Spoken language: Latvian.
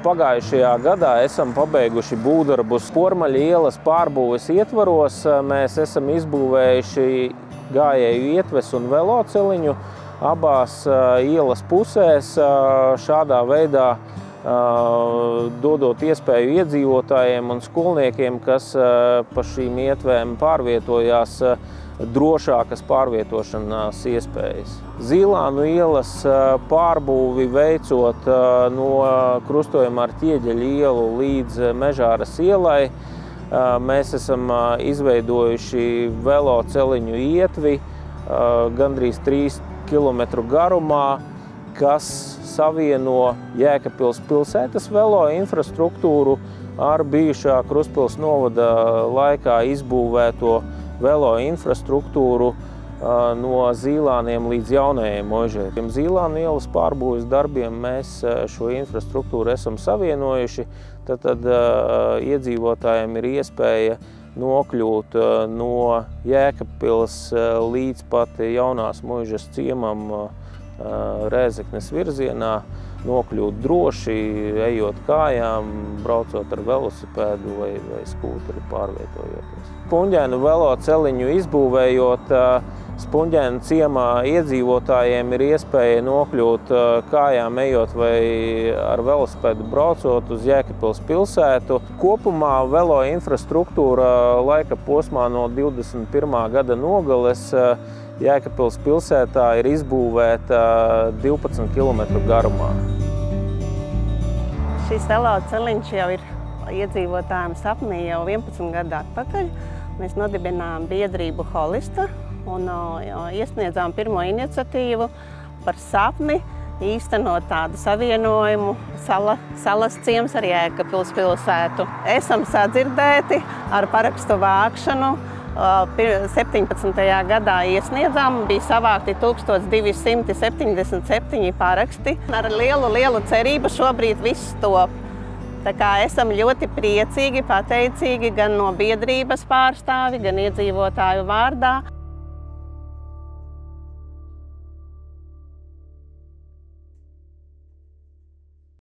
Pagājušajā gadā esam pabeiguši būvdarbus Pormaļa ielas pārbūves ietvaros. Mēs esam izbūvējuši gājēju ietves un veloceliņu abās ielas pusēs. Šādā veidā dodot iespēju iedzīvotājiem un skolniekiem, kas pa šīm ietvēm pārvietojās, drošākas pārvietošanās iespējas. Zīlānu ielas pārbūvi veicot no krustojuma ar Ķieģeļa ielu līdz Mežāras ielai, mēs esam izveidojuši veloceliņu ietvi gandrīz 3 km garumā, kas savieno Jēkabpils pilsētas velo infrastruktūru ar bijušā Krustpils novada laikā izbūvēto velo infrastruktūru no Zīlāniem līdz Jaunajai Moižai. Zīlānu ielas pārbūves darbiem mēs šo infrastruktūru esam savienojuši, tad iedzīvotājiem ir iespēja nokļūt no Jēkabpils līdz pat Jaunās Moižas ciemam Rēzeknes virzienā, nokļūt droši, ejot kājām, braucot ar velosipēdu vai skūteri pārvietojoties. Spunģēnu veloceliņu izbūvējot, Spunģēnu ciemā iedzīvotājiem ir iespēja nokļūt kājām ejot vai ar velosipēdu braucot uz Jēkabpils pilsētu. Kopumā velo infrastruktūra laika posmā no 21. gada nogales Jēkabpils pilsētā ir izbūvēta 12 km garumā. Šis veloceliņš jau ir iedzīvotājiem sapnī jau 11 gadu atpakaļ. Mēs nodibinājām biedrību Holista un iesniedzām pirmo iniciatīvu par sapni īstenot tādu savienojumu Salas ciems ar Jēkabpils pilsētu. Esam sadzirdēti ar parakstu vākšanu. 17. gadā iesniedzām, bija savākti 1277 paraksti. Ar lielu cerību šobrīd viss top. Tā kā esam ļoti priecīgi, pateicīgi gan no biedrības pārstāvi, gan iedzīvotāju vārdā.